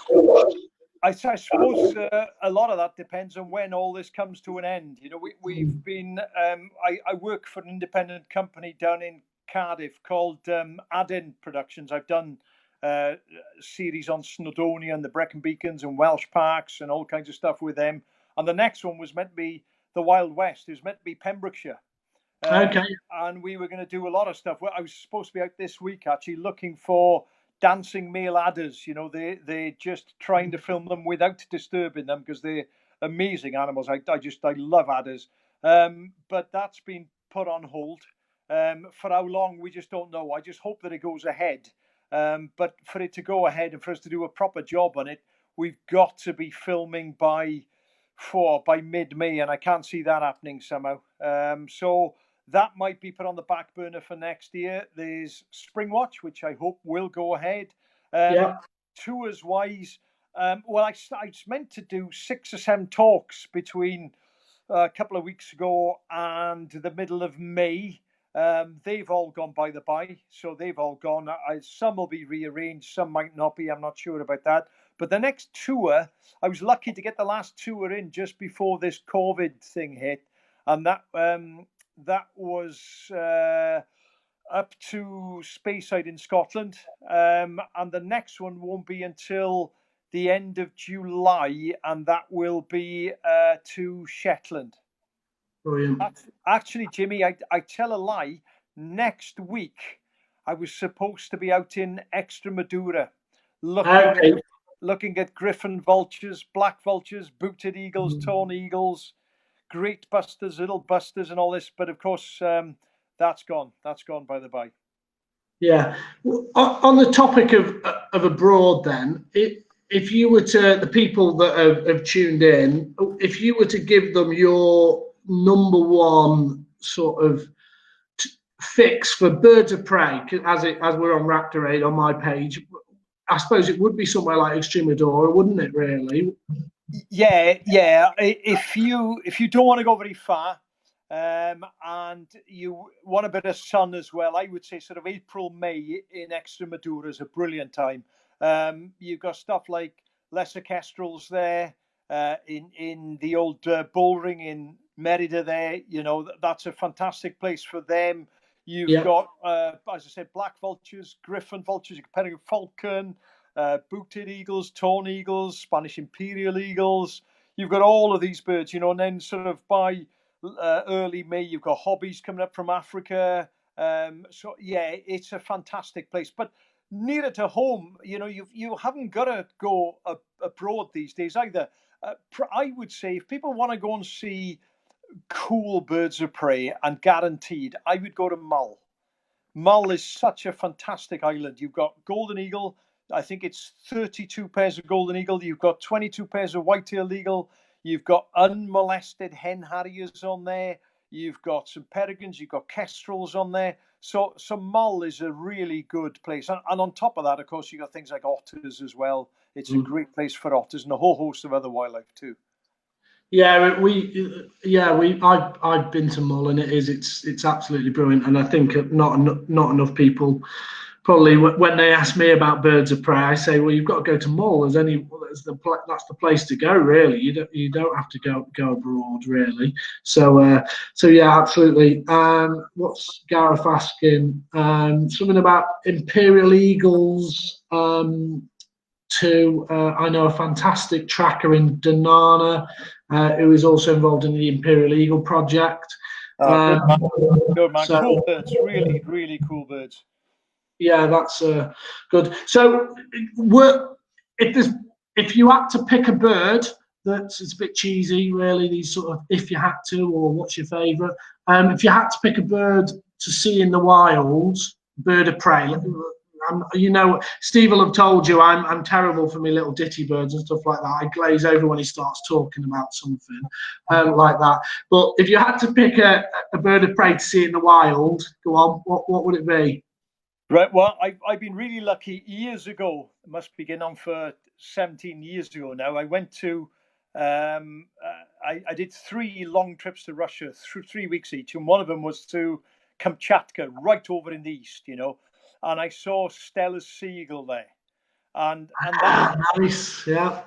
Speaker 2: I suppose a lot of that depends on when all this comes to an end. You know, we've been. I work for an independent company down in Cardiff called Adin Productions. I've done series on Snowdonia and the Brecon Beacons and Welsh Parks and all kinds of stuff with them. And the next one was meant to be the Wild West. It was meant to be Pembrokeshire.
Speaker 1: Okay.
Speaker 2: And we were going to do a lot of stuff. Well, I was supposed to be out this week actually looking for dancing male adders. You know, they're just trying to film them without disturbing them because they're amazing animals. I love adders. But that's been put on hold. For how long, we just don't know. I just hope that it goes ahead. But for it to go ahead and for us to do a proper job on it, we've got to be filming by mid-May, and I can't see that happening somehow. So that might be put on the back burner for next year. There's Spring Watch, which I hope will go ahead. Tours wise, well, I meant to do 6 or 7 talks between a couple of weeks ago and the middle of May. They've all gone by the by, so they've all gone. Some will be rearranged, some might not be. I'm not sure about that. But the next tour, I was lucky to get the last tour in just before this COVID thing hit, and that was up to Speyside in Scotland, and the next one won't be until the end of July, and that will be to Shetland.
Speaker 1: Brilliant.
Speaker 2: Actually, Jimmy, I tell a lie. Next week, I was supposed to be out in Extremadura, looking at griffon vultures, black vultures, booted eagles, torn eagles, great busters, little busters, and all this. But of course, that's gone. That's gone by the by.
Speaker 1: Yeah. On the topic of abroad, then, if you were to, the people that have tuned in, if you were to give them your number one sort of fix for birds of prey, as we're on Raptor 8 on my page, I suppose it would be somewhere like Extremadura, wouldn't it? Really?
Speaker 2: Yeah. If you don't want to go very far, and you want a bit of sun as well, I would say sort of April, May in Extremadura is a brilliant time. You've got stuff like lesser kestrels there, in the old bullring in Merida there. You know, that's a fantastic place for them. You've got, as I said, black vultures, griffon vultures, Imperial falcon, booted eagles, torn eagles, Spanish Imperial Eagles. You've got all of these birds, you know, and then sort of by early May, you've got hobbies coming up from Africa. So yeah, it's a fantastic place. But nearer to home, you know, you haven't got to go abroad these days either. I would say if people want to go and see cool birds of prey and guaranteed, I would go to Mull. Mull is such a fantastic island. You've got golden eagle. I think it's 32 pairs of golden eagle. You've got 22 pairs of white-tailed eagle. You've got unmolested hen harriers on there. You've got some peregrines. You've got kestrels on there. So Mull is a really good place. And on top of that, of course, you've got things like otters as well. It's a great place for otters and a whole host of other wildlife too.
Speaker 1: Yeah, I've been to Mull, and it's absolutely brilliant. And I think not enough people probably when they ask me about birds of prey, I say, well, you've got to go to Mull. That's the place to go, really. You don't have to go abroad, really. So yeah, absolutely. What's Gareth asking? Something about Imperial Eagles. I know a fantastic tracker in Danana, who is also involved in the Imperial Eagle project.
Speaker 2: Good man. So, cool birds, really, really cool birds.
Speaker 1: Yeah, that's good. So, if you had to pick a bird, it's a bit cheesy, really. These sort of if you had to, or what's your favourite? If you had to pick a bird to see in the wild, bird of prey. Steve will have told you I'm terrible for me little ditty birds and stuff like that. I glaze over when he starts talking about something like that. But if you had to pick a bird of prey to see in the wild, go on. What would it be?
Speaker 2: Right. Well, I've been really lucky. Years ago, it must be getting on for 17 years ago now. I went to, I did 3 long trips to Russia, 3 weeks each, and one of them was to Kamchatka, right over in the east, and I saw Stella's seagull there, and that,
Speaker 1: nice, yeah.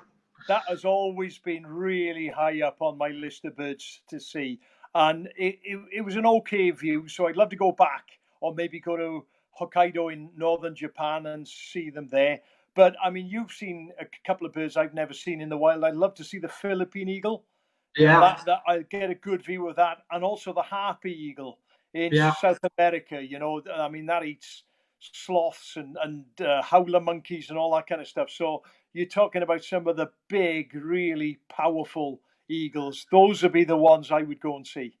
Speaker 2: That has always been really high up on my list of birds to see, and it was an okay view. So I'd love to go back, or maybe go to Hokkaido in northern Japan and see them there. But I mean, you've seen a couple of birds I've never seen in the wild. I'd love to see the Philippine eagle.
Speaker 1: Yeah,
Speaker 2: that I get a good view of that, and also the harpy eagle in South America. I mean, that eats sloths and howler monkeys and all that kind of stuff. So you're talking about some of the big, really powerful eagles. Those would be the ones I would go and see.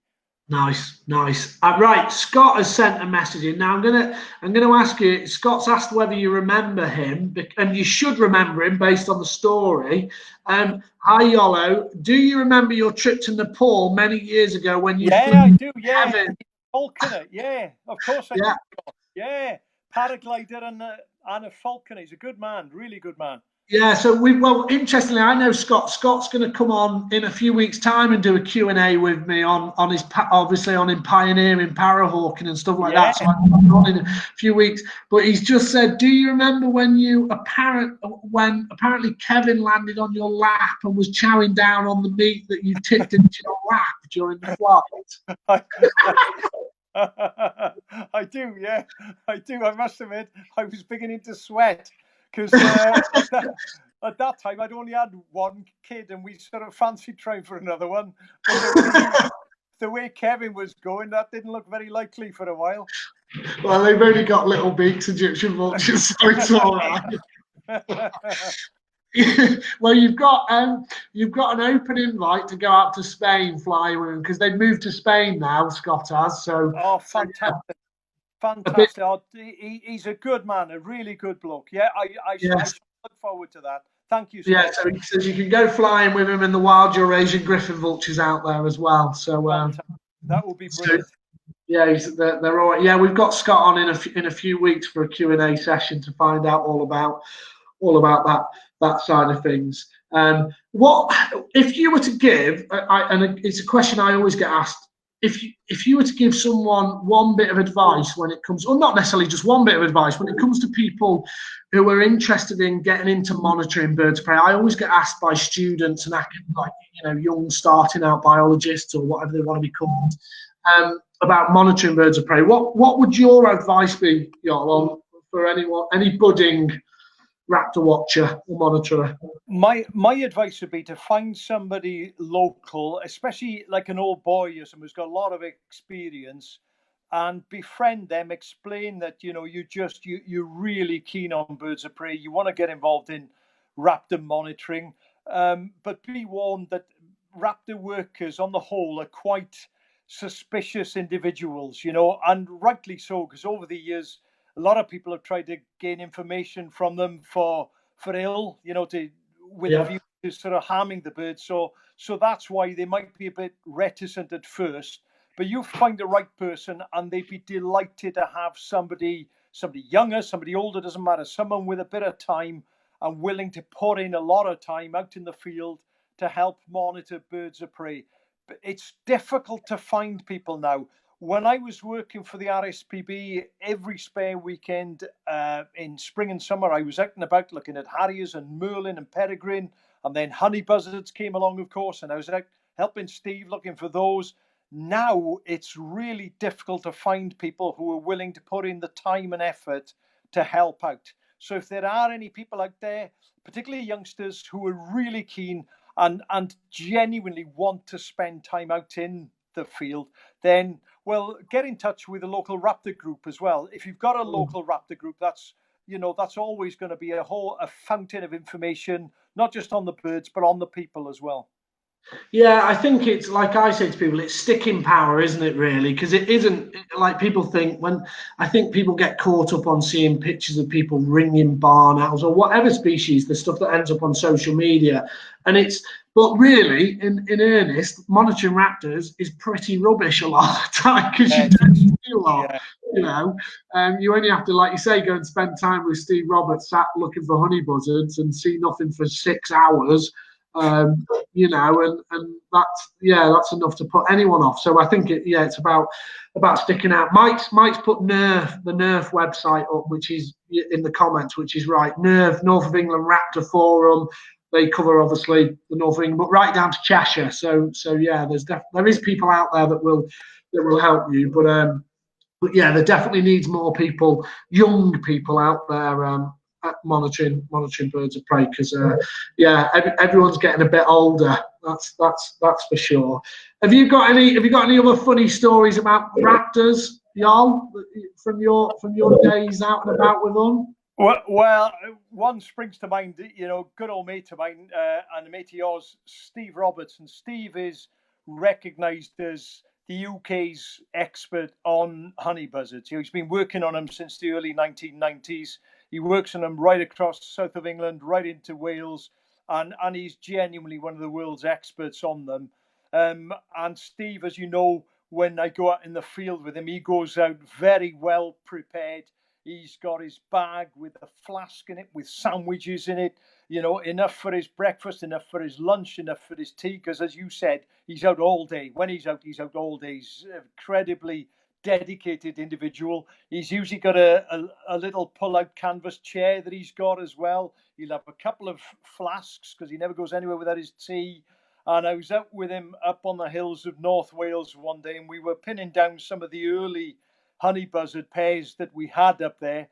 Speaker 1: Nice. Right, Scott has sent a message in. Now I'm gonna ask you. Scott's asked whether you remember him, and you should remember him based on the story. Hi Iolo, do you remember your trip to Nepal many years ago when you?
Speaker 2: Yeah, I do. Yeah, falconer. Yeah, of course I do. Yeah, paraglider and a falconer. He's a good man, really good man.
Speaker 1: Yeah, so interestingly, I know Scott. Scott's going to come on in a few weeks' time and do a Q&A with me on his obviously on him pioneering parahawking and stuff like that. So I'm on in a few weeks. But he's just said, do you remember when apparently Kevin landed on your lap and was chowing down on the meat that you tipped into your lap during the flight?
Speaker 2: I do, yeah, I do. I must admit, I was beginning to sweat because at that time I'd only had one kid, and we sort of fancied trying for another one. But the way Kevin was going, that didn't look very likely for a while.
Speaker 1: Well, they've only got little beaks, Egyptian vultures, so it's all right. Well, you've got an open invite to go out to Spain flying with him, because they've moved to Spain now. Scott has. So
Speaker 2: fantastic, fantastic. He's a good man, a really good bloke. Yeah, I look forward to that. Thank you, Scott.
Speaker 1: Yeah, so he says you can go flying with him in the wild Eurasian griffon vultures out there as well. So
Speaker 2: that will be brilliant.
Speaker 1: Yeah, they're all right. Yeah, we've got Scott on in a few weeks for a Q&A session to find out all about that side of things. What if you were to give? And it's a question I always get asked. If you were to give someone one bit of advice when it comes, or not necessarily just one bit of advice, when it comes to people who are interested in getting into monitoring birds of prey, I always get asked by students and young starting out biologists or whatever they want to be called, about monitoring birds of prey. What would your advice be, Iolo, for any budding raptor watcher or monitorer?
Speaker 2: My advice would be to find somebody local, especially like an old boy or someone who's got a lot of experience, and befriend them. Explain that you're really keen on birds of prey. You want to get involved in raptor monitoring, but be warned that raptor workers, on the whole, are quite suspicious individuals. And rightly so, because over the years, a lot of people have tried to gain information from them for ill, with a view to sort of harming the birds. So that's why they might be a bit reticent at first. But you find the right person, and they'd be delighted to have somebody younger, somebody older, doesn't matter, someone with a bit of time and willing to put in a lot of time out in the field to help monitor birds of prey. But it's difficult to find people now. when I was working for the RSPB, every spare weekend in spring and summer, I was out and about looking at harriers and merlin and peregrine, and then honey buzzards came along, of course, and I was out helping Steve looking for those. Now it's really difficult to find people who are willing to put in the time and effort to help out. So if there are any people out there, particularly youngsters, who are really keen and genuinely want to spend time out in the field, then, well, get in touch with the local Raptor group as well. If you've got a local Raptor group, that's always going to be a fountain of information, not just on the birds, but on the people as well.
Speaker 1: Yeah, I think it's like I say to people, it's sticking power, isn't it, really? Because it isn't like people think. When I think people get caught up on seeing pictures of people ringing barn owls or whatever species, the stuff that ends up on social media. But really, in earnest, monitoring raptors is pretty rubbish a lot of the time, because you don't see a lot. Yeah. You only have to, like you say, go and spend time with Steve Roberts sat looking for honey buzzards and see nothing for 6 hours. And that's enough to put anyone off. So I think it's about sticking out. Mike's put the NERF website up, which is in the comments, which is right. NERF, North of England Raptor Forum. They cover obviously the North of England, but right down to Cheshire. So yeah, there is people out there that will help you. But yeah, there definitely needs more people, young people out there. Monitoring birds of prey, because everyone's getting a bit older. That's for sure. Have you got any other funny stories about raptors, y'all, from your days out and about with them?
Speaker 2: Well, one springs to mind. Good old mate of mine and a mate of yours, Steve Roberts, and Steve is recognised as the UK's expert on honey buzzards. He's been working on them since the early 1990s. He works on them right across the south of England, right into Wales, and he's genuinely one of the world's experts on them. And Steve, as you know, when I go out in the field with him, he goes out very well prepared. He's got his bag with a flask in it, with sandwiches in it, enough for his breakfast, enough for his lunch, enough for his tea, because as you said, he's out all day. When he's out all day. He's incredibly dedicated individual. He's usually got a little pull-out canvas chair that he's got as well. He'll have a couple of flasks, because he never goes anywhere without his tea. And I was out with him up on the hills of North Wales one day, and we were pinning down some of the early honey buzzard pairs that we had up there.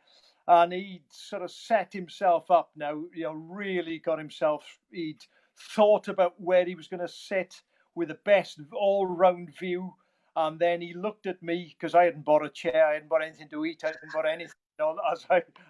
Speaker 2: And he'd sort of set himself up now, really got himself, he'd thought about where he was going to sit with the best all-round view. And then he looked at me, because I hadn't bought a chair, I hadn't bought anything to eat, I hadn't bought anything, as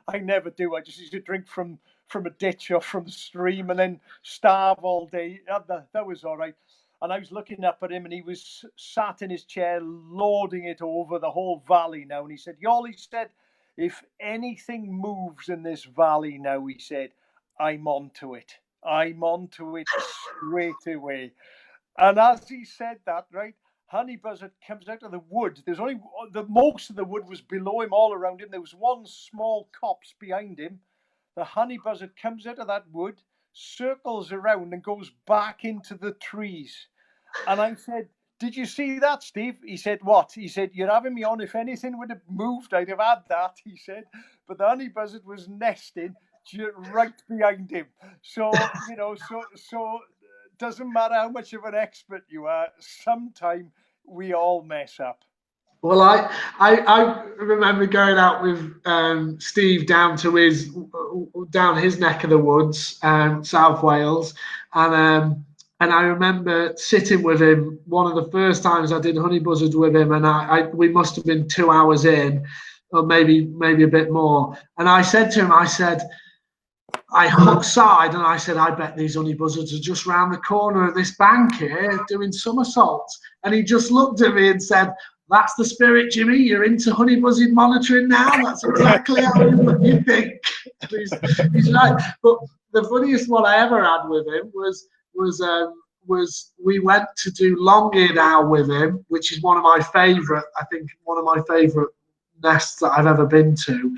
Speaker 2: I never do. I just used to drink from a ditch or from the stream and then starve all day. That was all right. And I was looking up at him, and he was sat in his chair, lording it over the whole valley now. And he said, "Y'all," he said, "if anything moves in this valley now," he said, "I'm onto it. I'm onto it straight away." And as he said that, right, honey buzzard comes out of the wood. There's only most of the wood was below him, all around him. There was one small copse behind him. The honey buzzard comes out of that wood, circles around, and goes back into the trees. And I said, "Did you see that, Steve?" He said, "What?" He said, "You're having me on. If anything would have moved, I'd have had that," he said. But the honey buzzard was nesting right behind him. So, so doesn't matter how much of an expert you are, sometime we all mess up.
Speaker 1: Well, I remember going out with Steve down his neck of the woods, South Wales, and I remember sitting with him one of the first times I did honey buzzards with him, and we must have been 2 hours in, or maybe a bit more. And I said to him, I hooked side, and I said, "I bet these honey buzzards are just round the corner of this bank here doing somersaults." And he just looked at me and said, "That's the spirit, Jimmy. You're into honey buzzard monitoring now. That's exactly how you think." He's right. But the funniest one I ever had with him was we went to do long-eared owl with him, which is one of my favourite nests that I've ever been to.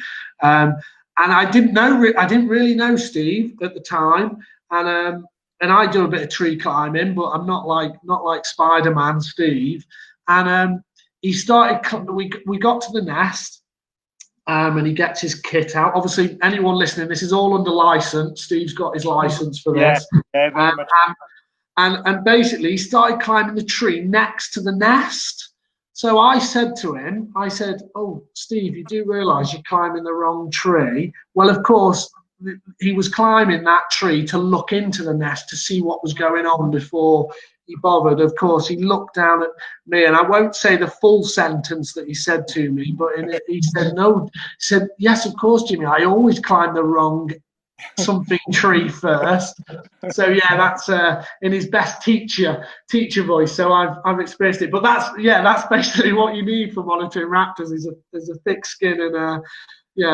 Speaker 1: And I didn't really know Steve at the time, and I do a bit of tree climbing, but I'm not like Spider-Man Steve. And he started. We got to the nest. And he gets his kit out. Obviously, anyone listening, this is all under license. Steve's got his license for this.
Speaker 2: Yeah, very much.
Speaker 1: And basically, he started climbing the tree next to the nest. So I said to him, "Oh, Steve, you do realise you're climbing the wrong tree?" Well, of course, he was climbing that tree to look into the nest to see what was going on before he bothered. Of course, he looked down at me, and I won't say the full sentence that he said to me, but he said, "No," he said, "Yes, of course, Jimmy, I always climb the wrong something tree first." So yeah, that's in his best teacher voice. So I've experienced it, but that's basically what you need for monitoring raptors. There's a thick skin and a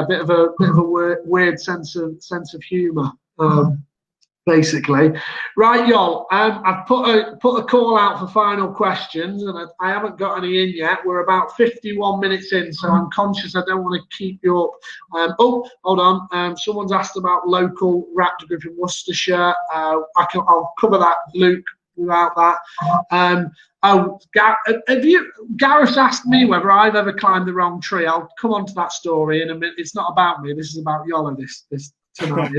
Speaker 1: bit of a weird sense of humour. Basically, right, y'all. I've put a call out for final questions, and I haven't got any in yet. We're about 51 minutes in, so I'm conscious I don't want to keep you up. Oh, hold on. Someone's asked about local raptor group in Worcestershire. I'll cover that, Luke, without that. Gareth asked me whether I've ever climbed the wrong tree. I'll come on to that story in a minute. It's not about me. This is about Iolo this tonight.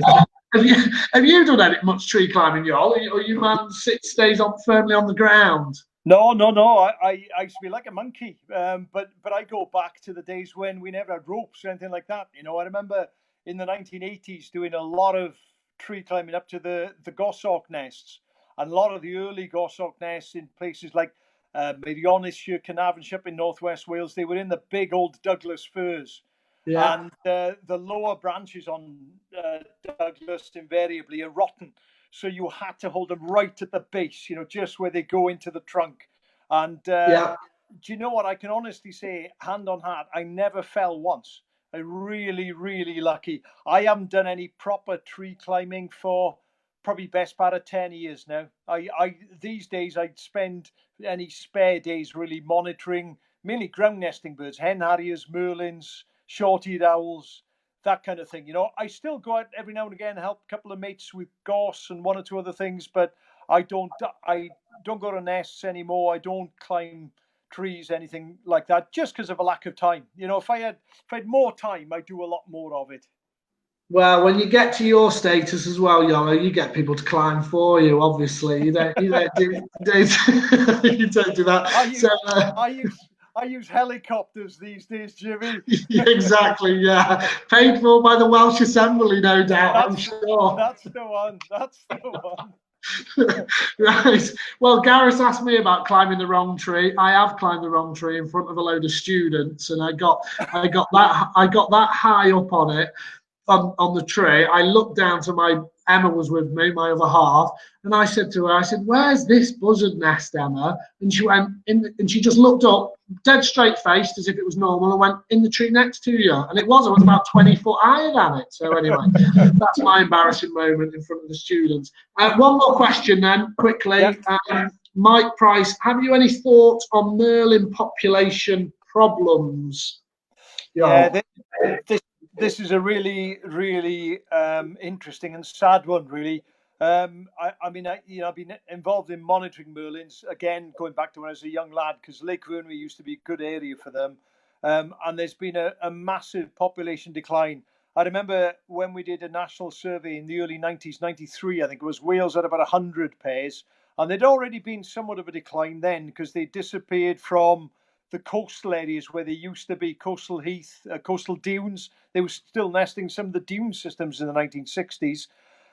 Speaker 1: Have you done much tree climbing, Iolo? Or you man stays firmly on the ground?
Speaker 2: No. I used to be like a monkey, but I go back to the days when we never had ropes or anything like that. You know, I remember in the 1980s doing a lot of tree climbing up to the goshawk nests, and a lot of the early goshawk nests in places like Meirionydd, Carnarvonshire up in northwest Wales. They were in the big old Douglas firs. Yeah. And the lower branches on Douglas invariably are rotten. So you had to hold them right at the base, you know, just where they go into the trunk. And do you know what? I can honestly say, hand on heart, I never fell once. I'm really, really lucky. I haven't done any proper tree climbing for probably best part of 10 years now. I these days, I'd spend any spare days really monitoring mainly ground nesting birds, hen harriers, merlins, short-eared owls, that kind of thing. You know, I still go out every now and again, help a couple of mates with gorse and one or two other things, but I don't go to nests anymore. I don't climb trees, anything like that, just because of a lack of time. You know, if I had more time, I'd do a lot more of it.
Speaker 1: Well, when you get to your status as well, Iolo, you get people to climb for you. Obviously, you don't do you don't do that.
Speaker 2: I use helicopters these days, Jimmy.
Speaker 1: Exactly, yeah. Paid for by the Welsh Assembly, no doubt, I'm sure.
Speaker 2: That's the one.
Speaker 1: Right. Well, Gareth asked me about climbing the wrong tree. I have climbed the wrong tree in front of a load of students, and I got that high up on it. On the tree, I looked down to Emma was with me, my other half, and I said to her, "Where's this buzzard nest, Emma?" And she went in, and she just looked up, dead straight faced, as if it was normal, and went, "In the tree next to you." And I was about 20 foot higher than it. So anyway, that's my embarrassing moment in front of the students. One more question then, quickly. Yep. Mike Price, have you any thoughts on merlin population problems?
Speaker 2: Yeah, this is a really, really interesting and sad one, really. I mean, I've been involved in monitoring merlins, again, going back to when I was a young lad, because Lake Vyrnwy used to be a good area for them. And there's been a massive population decline. I remember when we did a national survey in the early 90s, 93, I think it was, Wales had about 100 pairs. And there'd already been somewhat of a decline then, because they disappeared from the coastal areas where they used to be coastal heath, coastal dunes. They were still nesting some of the dune systems in the 1960s.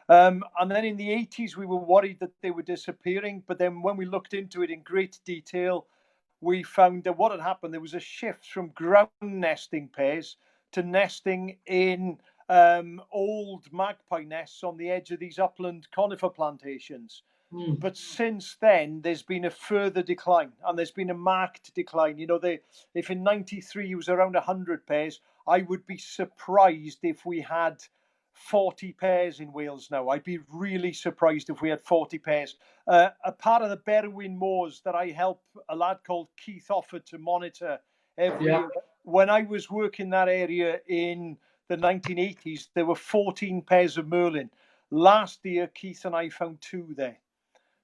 Speaker 2: And then in the 80s, we were worried that they were disappearing. But then when we looked into it in great detail, we found that what had happened, there was a shift from ground nesting pairs to nesting in old magpie nests on the edge of these upland conifer plantations. But since then, there's been a further decline, and there's been a marked decline. You know, if in 93 it was around 100 pairs, I would be surprised if we had 40 pairs in Wales now. I'd be really surprised if we had 40 pairs. A part of the Berwyn Moors that I help a lad called Keith Offord to monitor every year. When I was working that area in the 1980s, there were 14 pairs of merlin. Last year, Keith and I found 2 there.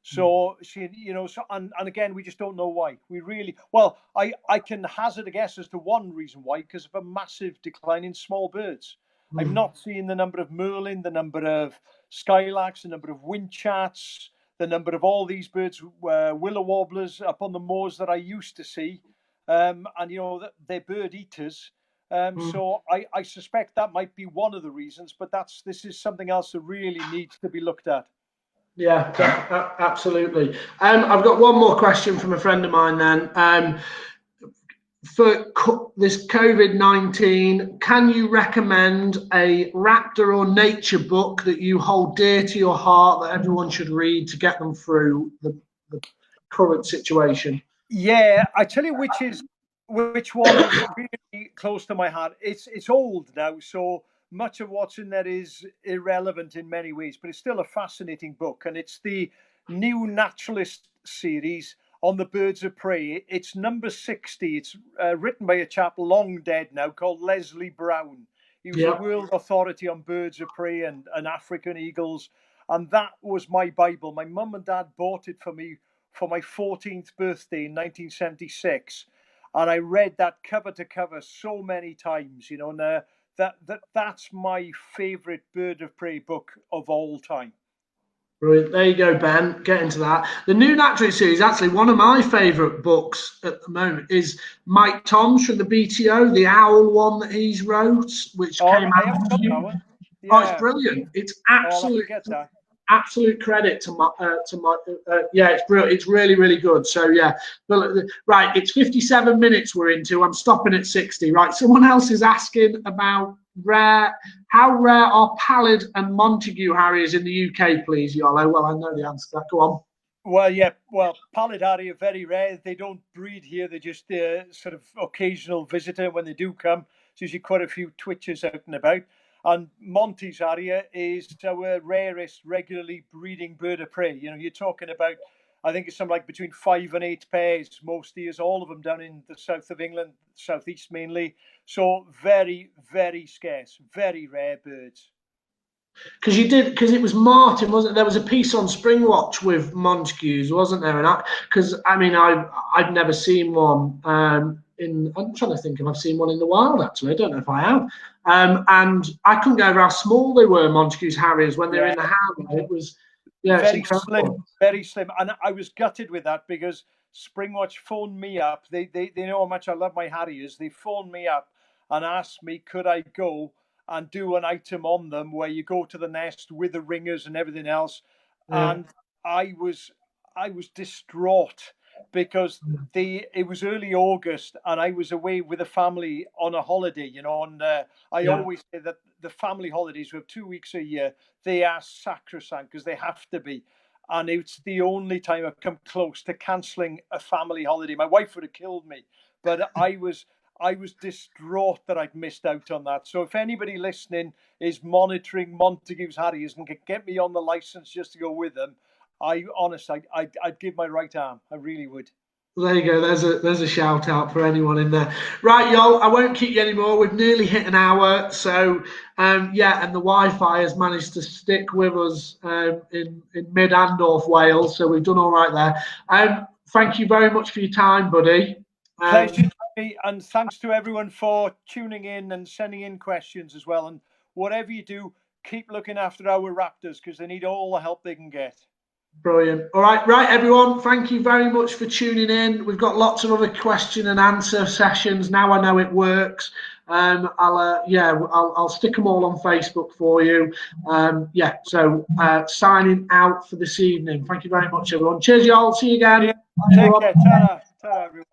Speaker 2: So she, you know, so and again, we just don't know why. We really, well, I can hazard a guess as to one reason why, because of a massive decline in small birds. I'm not seeing the number of merlin, the number of skylarks, the number of windchats, the number of all these birds, willow warblers up on the moors that I used to see. And, you know, they're bird eaters. So I suspect that might be one of the reasons, but this is something else that really needs to be looked at.
Speaker 1: Yeah, absolutely. I've got one more question from a friend of mine then. For this COVID-19, can you recommend a raptor or nature book that you hold dear to your heart that everyone should read to get them through the current situation?
Speaker 2: Yeah, I tell you which one is really close to my heart. It's old now, so much of what's in there is irrelevant in many ways, but it's still a fascinating book, and it's the New Naturalist series on the birds of prey. It's number 60. It's written by a chap long dead now called Leslie Brown. He was a world authority on birds of prey and African eagles, and that was my Bible. My mum and dad bought it for me for my 14th birthday in 1976, and I read that cover to cover so many times, you know, and that's my favorite bird of prey book of all time.
Speaker 1: Brilliant. There you go, Ben. Get into that. The New Naturalist series, actually, one of my favourite books at the moment is Mike Toms from the BTO, the owl one that he's wrote, which came out.
Speaker 2: I haven't got that one. Yeah.
Speaker 1: Oh, it's brilliant. It's absolute credit to my yeah, it's brilliant. It's really, really good. So yeah, right. It's 57 minutes we're into. I'm stopping at 60. Right. Someone else is asking about how rare are pallid and Montague Harriers in the UK, please, Iolo? Well, I know the answer to that. Go on.
Speaker 2: Well, yeah. Well, pallid harrier are very rare. They don't breed here. They're just sort of occasional visitor when they do come. So usually quite a few twitchers out and about. And Monty's harrier is our rarest regularly breeding bird of prey. You know, you're talking about, I think it's something like between 5 and 8 pairs most years, all of them down in the south of England, southeast mainly. So very, very scarce, very rare birds.
Speaker 1: Because it was Martin, wasn't there? There was a piece on Springwatch with Montagues, wasn't there? And I've never seen one. I'm trying to think if I've seen one in the wild, actually. I don't know if I have. And I couldn't go over how small they were, Montagues Harriers, when they were in the hand. It was,
Speaker 2: very slim, very slim. And I was gutted with that because Springwatch phoned me up. They know how much I love my Harriers. They phoned me up and asked me, could I go and do an item on them where you go to the nest with the ringers and everything else. Yeah. And I was distraught because it was early August and I was away with a family on a holiday, you know, and I always say that the family holidays, we have 2 weeks a year, they are sacrosanct because they have to be. And it's the only time I've come close to cancelling a family holiday. My wife would have killed me, but I was distraught that I'd missed out on that. So if anybody listening is monitoring Montague's Harriers and can get me on the license just to go with them, I'd give my right arm. I really would.
Speaker 1: There you go. There's a shout out for anyone in there. Right, y'all. I won't keep you anymore. We've nearly hit an hour. So and the Wi-Fi has managed to stick with us in mid and North Wales. So we've done all right there. Thank you very much for your time, buddy.
Speaker 2: Pleasure. And thanks to everyone for tuning in and sending in questions as well. And whatever you do, keep looking after our raptors because they need all the help they can get.
Speaker 1: Brilliant. All right, everyone. Thank you very much for tuning in. We've got lots of other question and answer sessions. Now I know it works. I'll stick them all on Facebook for you. So signing out for this evening. Thank you very much, everyone. Cheers, y'all. See you again.
Speaker 2: Take care. Ta-ra, everyone.